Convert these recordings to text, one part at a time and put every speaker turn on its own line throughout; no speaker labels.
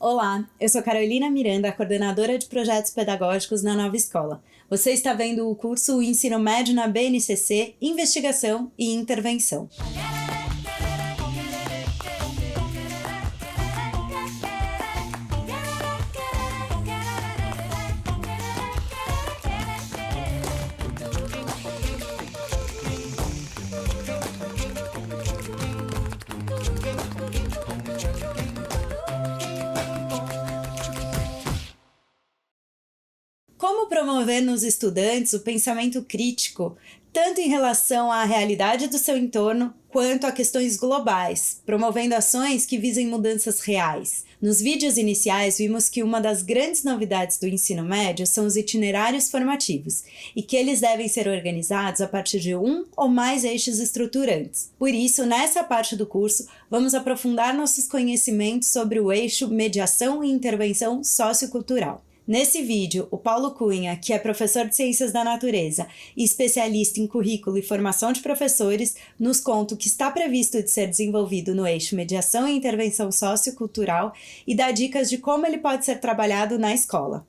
Olá, eu sou Carolina Miranda, coordenadora de projetos pedagógicos na Nova Escola. Você está vendo o curso Ensino Médio na BNCC, Investigação e Intervenção. Como promover nos estudantes o pensamento crítico, tanto em relação à realidade do seu entorno, quanto a questões globais, promovendo ações que visem mudanças reais? Nos vídeos iniciais, vimos que uma das grandes novidades do ensino médio são os itinerários formativos, e que eles devem ser organizados a partir de um ou mais eixos estruturantes. Por isso, nessa parte do curso, vamos aprofundar nossos conhecimentos sobre o eixo Mediação e Intervenção Sociocultural. Nesse vídeo, o Paulo Cunha, que é professor de Ciências da Natureza e especialista em currículo e formação de professores, nos conta o que está previsto de ser desenvolvido no eixo Mediação e Intervenção Sociocultural e dá dicas de como ele pode ser trabalhado na escola.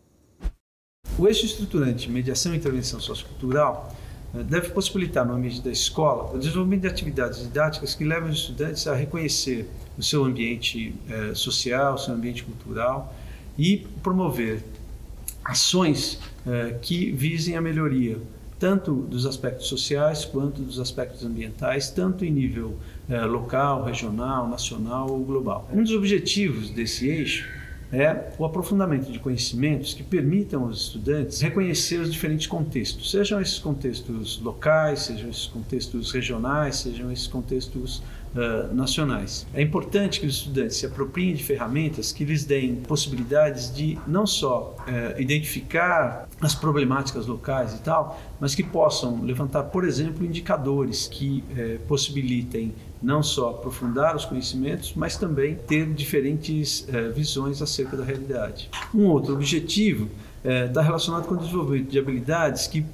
O eixo estruturante Mediação e Intervenção Sociocultural deve possibilitar no ambiente da escola o desenvolvimento de atividades didáticas que levam os estudantes a reconhecer o seu ambiente social, o seu ambiente cultural e promover ações que visem a melhoria tanto dos aspectos sociais quanto dos aspectos ambientais, tanto em nível local, regional, nacional ou global. Um dos objetivos desse eixo é o aprofundamento de conhecimentos que permitam aos estudantes reconhecer os diferentes contextos, sejam esses contextos locais, sejam esses contextos regionais, sejam esses contextos nacionais. É importante que os estudantes se apropriem de ferramentas que lhes deem possibilidades de não só identificar as problemáticas locais e tal, mas que possam levantar, por exemplo, indicadores que possibilitem não só aprofundar os conhecimentos, mas também ter diferentes visões acerca da realidade. Um outro objetivo está relacionado com o desenvolvimento de habilidades que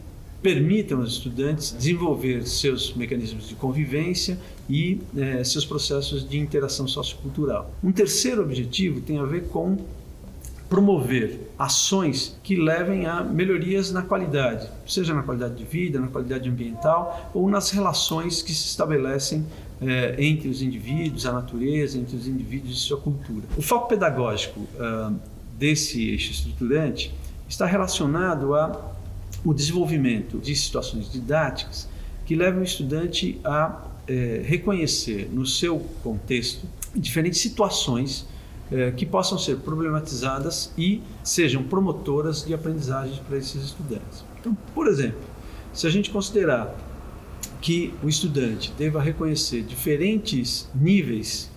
permitam aos estudantes desenvolver seus mecanismos de convivência e seus processos de interação sociocultural. Um terceiro objetivo tem a ver com promover ações que levem a melhorias na qualidade, seja na qualidade de vida, na qualidade ambiental ou nas relações que se estabelecem entre os indivíduos, a natureza, entre os indivíduos e sua cultura. O foco pedagógico desse eixo estruturante está relacionado ao desenvolvimento de situações didáticas que levam o estudante a reconhecer no seu contexto diferentes situações que possam ser problematizadas e sejam promotoras de aprendizagem para esses estudantes. Então, por exemplo, se a gente considerar que o estudante deva reconhecer diferentes níveis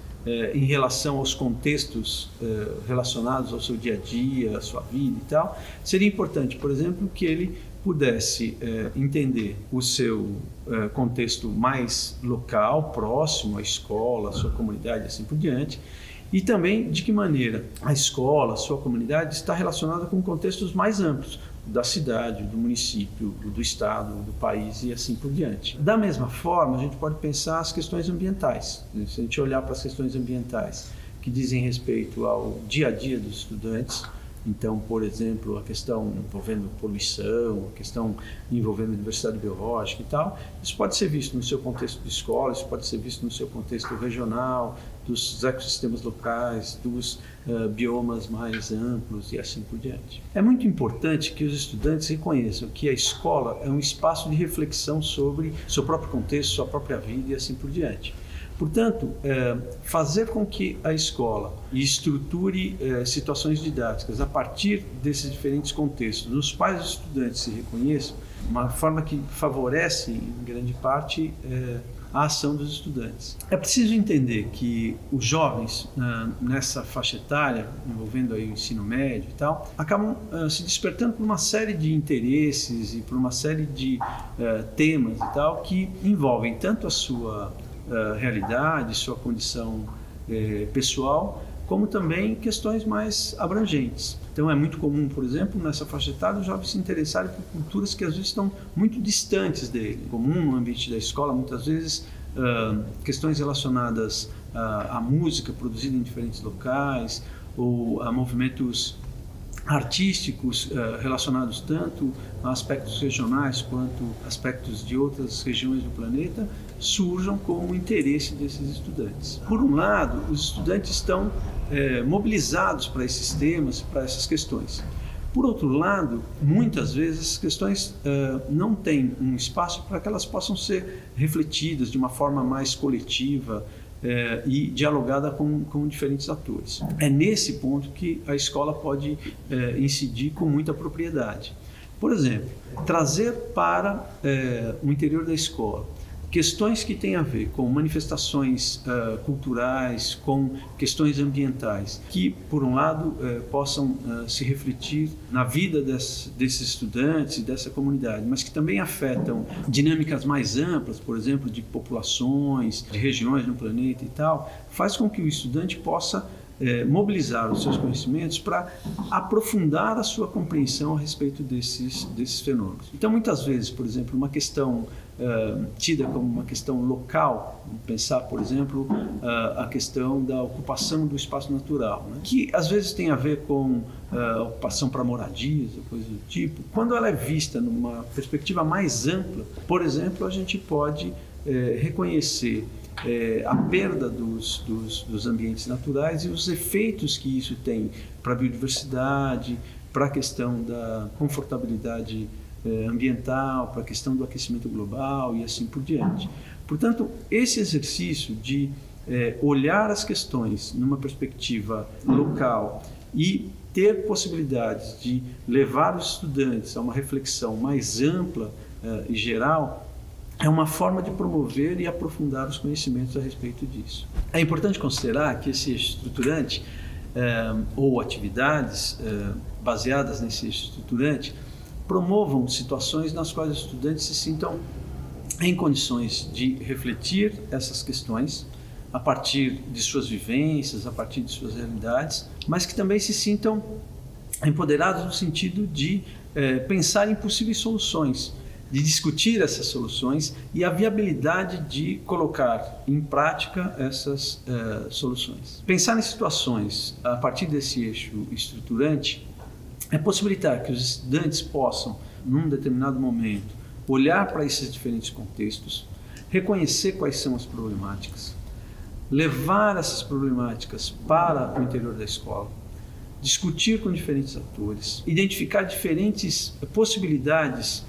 em relação aos contextos relacionados ao seu dia a dia, à sua vida e tal, seria importante, por exemplo, que ele pudesse entender o seu contexto mais local, próximo à escola, à sua comunidade e assim por diante, e também de que maneira a escola, a sua comunidade está relacionada com contextos mais amplos, da cidade, do município, do estado, do país e assim por diante. Da mesma forma, a gente pode pensar as questões ambientais. Se a gente olhar para as questões ambientais que dizem respeito ao dia a dia dos estudantes, então, por exemplo, a questão envolvendo poluição, a questão envolvendo diversidade biológica e tal, isso pode ser visto no seu contexto de escola, isso pode ser visto no seu contexto regional, dos ecossistemas locais, dos biomas mais amplos e assim por diante. É muito importante que os estudantes reconheçam que a escola é um espaço de reflexão sobre seu próprio contexto, sua própria vida e assim por diante. Portanto, fazer com que a escola estruture situações didáticas a partir desses diferentes contextos, nos quais os estudantes se reconheçam, uma forma que favorece, em grande parte, a ação dos estudantes. É preciso entender que os jovens, nessa faixa etária, envolvendo aí o ensino médio e tal, acabam se despertando por uma série de interesses e por uma série de temas e tal, que envolvem tanto a sua realidade, sua condição pessoal, como também questões mais abrangentes. Então é muito comum, por exemplo, nessa faixa etária, os jovens se interessarem por culturas que às vezes estão muito distantes dele. Comum no ambiente da escola, muitas vezes, questões relacionadas à música produzida em diferentes locais, ou a movimentos artísticos relacionados tanto a aspectos regionais quanto aspectos de outras regiões do planeta surjam com o interesse desses estudantes. Por um lado, os estudantes estão mobilizados para esses temas, para essas questões. Por outro lado, muitas vezes essas questões não têm um espaço para que elas possam ser refletidas de uma forma mais coletiva e dialogada com diferentes atores. É nesse ponto que a escola pode incidir com muita propriedade. Por exemplo, trazer para o interior da escola questões que têm a ver com manifestações culturais, com questões ambientais, que, por um lado, possam se refletir na vida desses estudantes e dessa comunidade, mas que também afetam dinâmicas mais amplas, por exemplo, de populações, de regiões no planeta e tal, faz com que o estudante possa mobilizar os seus conhecimentos para aprofundar a sua compreensão a respeito desses fenômenos. Então, muitas vezes, por exemplo, uma questão tida como uma questão local, vamos pensar, por exemplo, a questão da ocupação do espaço natural, né? Que às vezes tem a ver com ocupação para moradias, coisa do tipo. Quando ela é vista numa perspectiva mais ampla, por exemplo, a gente pode reconhecer a perda dos ambientes naturais e os efeitos que isso tem para a biodiversidade, para a questão da confortabilidade ambiental, para a questão do aquecimento global e assim por diante. Portanto, esse exercício de olhar as questões numa perspectiva local e ter possibilidades de levar os estudantes a uma reflexão mais ampla e geral é uma forma de promover e aprofundar os conhecimentos a respeito disso. É importante considerar que esse eixo estruturante ou atividades baseadas nesse eixo estruturante promovam situações nas quais os estudantes se sintam em condições de refletir essas questões a partir de suas vivências, a partir de suas realidades, mas que também se sintam empoderados no sentido de pensar em possíveis soluções, de discutir essas soluções e a viabilidade de colocar em prática essas soluções. Pensar em situações a partir desse eixo estruturante é possibilitar que os estudantes possam, num determinado momento, olhar para esses diferentes contextos, reconhecer quais são as problemáticas, levar essas problemáticas para o interior da escola, discutir com diferentes atores, identificar diferentes possibilidades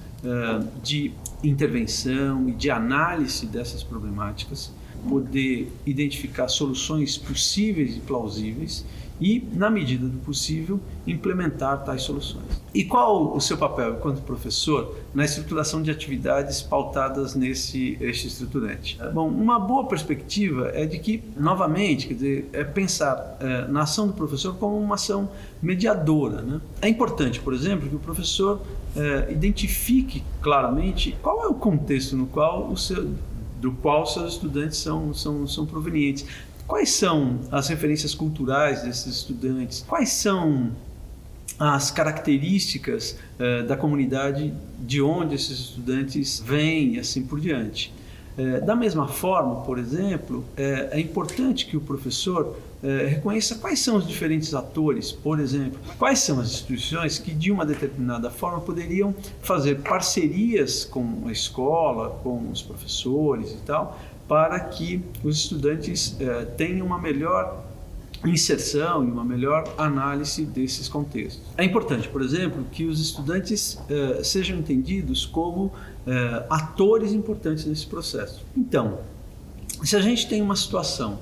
de intervenção e de análise dessas problemáticas, poder identificar soluções possíveis e plausíveis e, na medida do possível, implementar tais soluções. E qual o seu papel enquanto professor na estruturação de atividades pautadas nesse eixo estruturante? Bom, uma boa perspectiva é de que, novamente, quer dizer, pensar na ação do professor como uma ação mediadora, né? É importante, por exemplo, que o professor identifique claramente qual é o contexto no qual do qual seus estudantes são provenientes. Quais são as referências culturais desses estudantes? Quais são as características da comunidade de onde esses estudantes vêm e assim por diante? Da mesma forma, por exemplo, é importante que o professor reconheça quais são os diferentes atores, por exemplo, quais são as instituições que de uma determinada forma poderiam fazer parcerias com a escola, com os professores e tal, para que os estudantes tenham uma melhor inserção e uma melhor análise desses contextos. É importante, por exemplo, que os estudantes sejam entendidos como atores importantes nesse processo. Então, se a gente tem uma situação,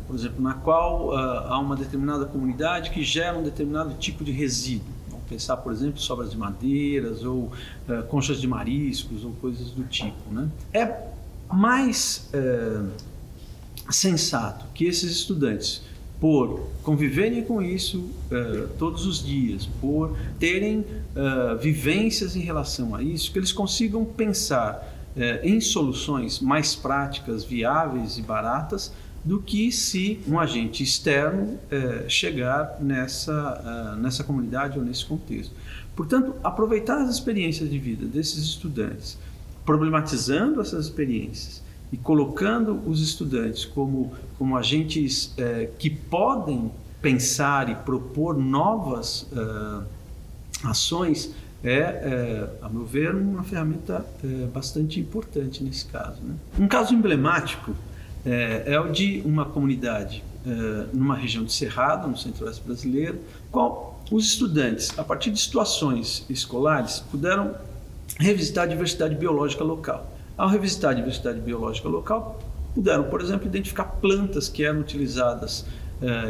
por exemplo, na qual há uma determinada comunidade que gera um determinado tipo de resíduo, vamos pensar, por exemplo, sobras de madeiras ou conchas de mariscos ou coisas do tipo, né? É mais sensato que esses estudantes, por conviverem com isso todos os dias, por terem vivências em relação a isso, que eles consigam pensar em soluções mais práticas, viáveis e baratas do que se um agente externo chegar nessa comunidade ou nesse contexto. Portanto, aproveitar as experiências de vida desses estudantes, problematizando essas experiências e colocando os estudantes como agentes que podem pensar e propor novas ações a meu ver, uma ferramenta bastante importante nesse caso, né? Um caso emblemático é o de uma comunidade numa região de Cerrado, no centro-oeste brasileiro, qual os estudantes, a partir de situações escolares, puderam revisitar a diversidade biológica local. Ao revisitar a diversidade biológica local, puderam, por exemplo, identificar plantas que eram utilizadas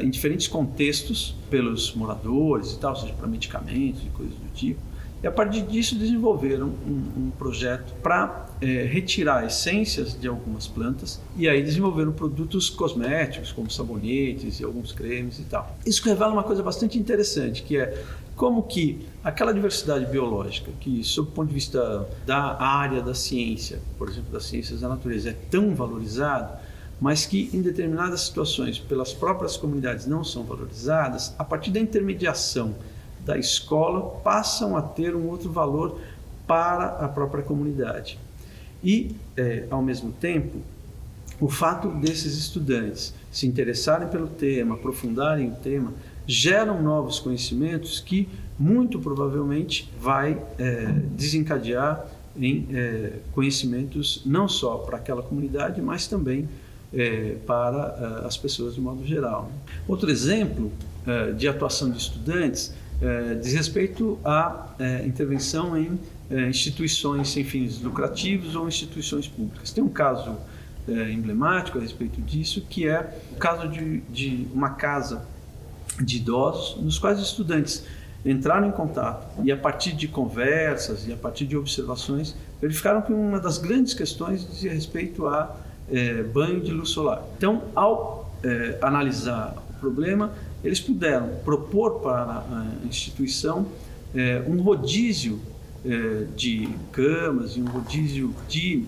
em diferentes contextos pelos moradores e tal, seja para medicamentos e coisas do tipo. E a partir disso desenvolveram um projeto para retirar essências de algumas plantas e aí desenvolveram produtos cosméticos como sabonetes e alguns cremes e tal. Isso revela uma coisa bastante interessante, que é como que aquela diversidade biológica, que sob o ponto de vista da área da ciência, por exemplo, das ciências da natureza, é tão valorizado, mas que em determinadas situações pelas próprias comunidades não são valorizadas, a partir da intermediação da escola passam a ter um outro valor para a própria comunidade. E, ao mesmo tempo, o fato desses estudantes se interessarem pelo tema, aprofundarem o tema, geram novos conhecimentos que, muito provavelmente, vai desencadear em conhecimentos não só para aquela comunidade, mas também para as pessoas de modo geral. Outro exemplo de atuação de estudantes diz respeito à intervenção em instituições sem fins lucrativos ou instituições públicas. Tem um caso emblemático a respeito disso, que é o caso de uma casa de idosos, nos quais os estudantes entraram em contato e, a partir de conversas e a partir de observações, verificaram que uma das grandes questões dizia respeito a banho de luz solar. Então, ao analisar o problema, eles puderam propor para a instituição um rodízio de camas e um rodízio de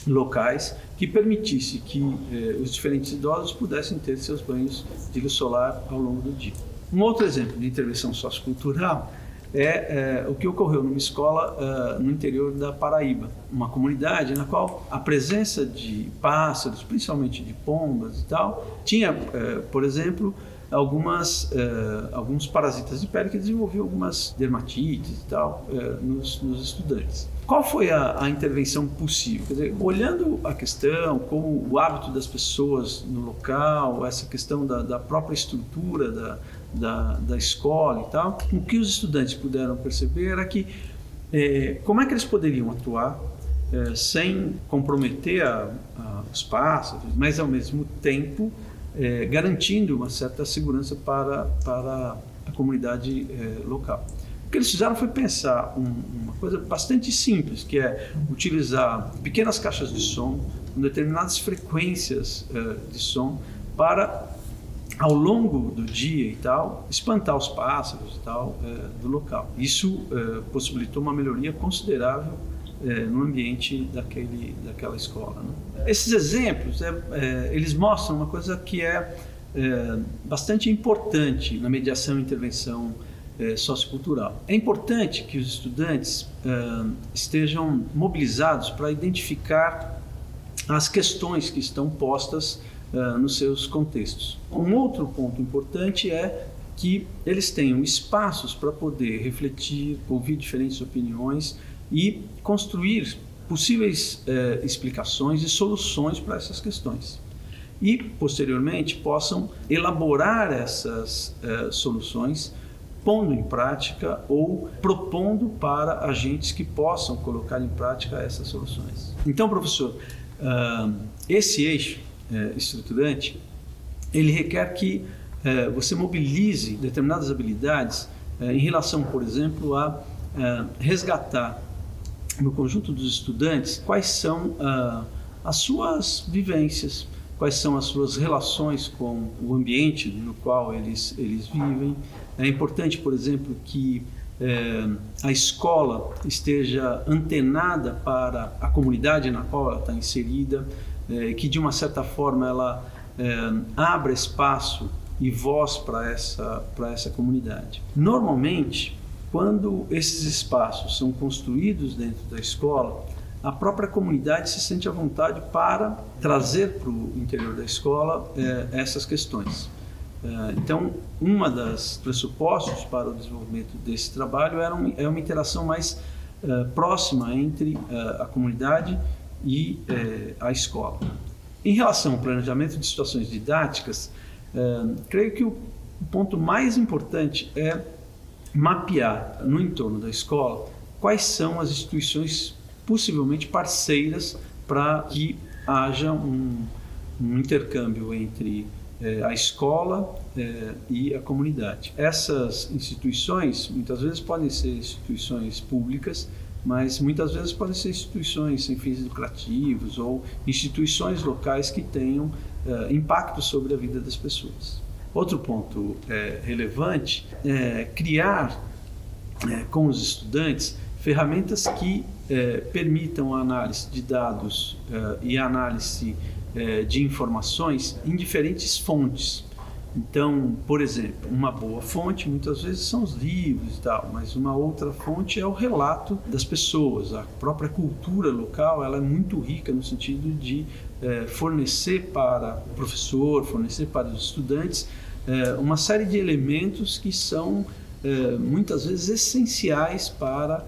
locais que permitisse que os diferentes idosos pudessem ter seus banhos de luz solar ao longo do dia. Um outro exemplo de intervenção sociocultural é o que ocorreu numa escola no interior da Paraíba, uma comunidade na qual a presença de pássaros, principalmente de pombas e tal, tinha, por exemplo, alguns parasitas de pele que desenvolviam algumas dermatites e tal nos estudantes. Qual foi a intervenção possível? Quer dizer, olhando a questão, como o hábito das pessoas no local, essa questão da própria estrutura da escola e tal, o que os estudantes puderam perceber era que como é que eles poderiam atuar sem comprometer os pássaros, mas ao mesmo tempo garantindo uma certa segurança para a comunidade local. O que eles fizeram foi pensar uma coisa bastante simples, que é utilizar pequenas caixas de som com determinadas frequências de som para, ao longo do dia e tal, espantar os pássaros e tal do local. Isso possibilitou uma melhoria considerável no ambiente daquela escola, né? Esses exemplos, eles mostram uma coisa que é bastante importante na mediação e intervenção sociocultural. É importante que os estudantes estejam mobilizados para identificar as questões que estão postas nos seus contextos. Um outro ponto importante é que eles tenham espaços para poder refletir, ouvir diferentes opiniões e construir possíveis explicações e soluções para essas questões. E, posteriormente, possam elaborar essas soluções, pondo em prática ou propondo para agentes que possam colocar em prática essas soluções. Então, professor, esse eixo estruturante, ele requer que você mobilize determinadas habilidades em relação, por exemplo, a resgatar no conjunto dos estudantes quais são as suas vivências, quais são as suas relações com o ambiente no qual eles vivem. É importante, por exemplo, que a escola esteja antenada para a comunidade na qual ela está inserida, que de uma certa forma ela abra espaço e voz para essa comunidade. Normalmente, quando esses espaços são construídos dentro da escola, a própria comunidade se sente à vontade para trazer para o interior da escola essas questões. Então, uma das pressupostos para o desenvolvimento desse trabalho é uma interação mais próxima entre a comunidade e a escola. Em relação ao planejamento de situações didáticas, creio que o ponto mais importante é mapear no entorno da escola quais são as instituições possivelmente parceiras para que haja um intercâmbio entre a escola e a comunidade. Essas instituições muitas vezes podem ser instituições públicas, mas muitas vezes podem ser instituições sem fins lucrativos ou instituições locais que tenham impacto sobre a vida das pessoas. Outro ponto relevante é criar com os estudantes ferramentas que permitam a análise de dados e a análise de informações em diferentes fontes. Então, por exemplo, uma boa fonte muitas vezes são os livros e tal, mas uma outra fonte é o relato das pessoas. A própria cultura local ela é muito rica no sentido de fornecer para o professor, fornecer para os estudantes uma série de elementos que são muitas vezes essenciais para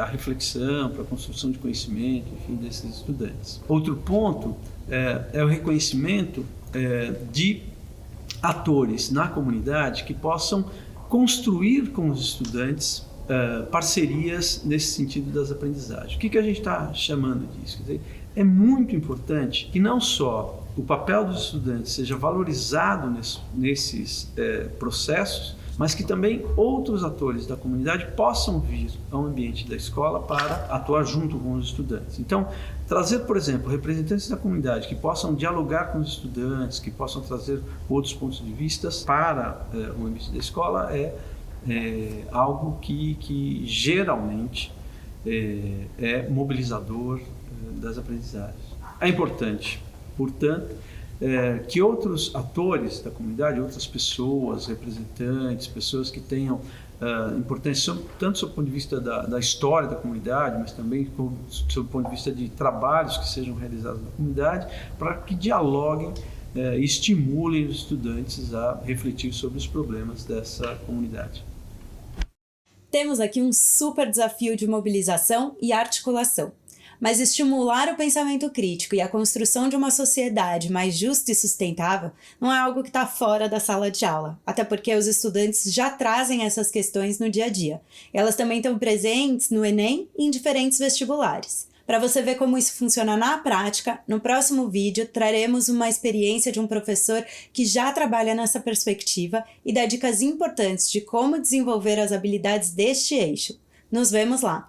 a reflexão, para a construção de conhecimento, enfim, desses estudantes. Outro ponto é o reconhecimento de atores na comunidade que possam construir com os estudantes parcerias nesse sentido das aprendizagens. O que a gente está chamando disso? Quer dizer, é muito importante que não só o papel dos estudantes seja valorizado nesses processos, mas que também outros atores da comunidade possam vir ao ambiente da escola para atuar junto com os estudantes. Então, trazer, por exemplo, representantes da comunidade que possam dialogar com os estudantes, que possam trazer outros pontos de vista para o ambiente da escola é algo que geralmente é mobilizador das aprendizagens. É importante, portanto, que outros atores da comunidade, outras pessoas, representantes, pessoas que tenham importância tanto sob o ponto de vista da história da comunidade, mas também sob o ponto de vista de trabalhos que sejam realizados na comunidade, para que dialoguem e estimulem os estudantes a refletir sobre os problemas dessa comunidade.
Temos aqui um super desafio de mobilização e articulação. Mas estimular o pensamento crítico e a construção de uma sociedade mais justa e sustentável não é algo que está fora da sala de aula, até porque os estudantes já trazem essas questões no dia a dia. Elas também estão presentes no Enem e em diferentes vestibulares. Para você ver como isso funciona na prática, no próximo vídeo traremos uma experiência de um professor que já trabalha nessa perspectiva e dá dicas importantes de como desenvolver as habilidades deste eixo. Nos vemos lá!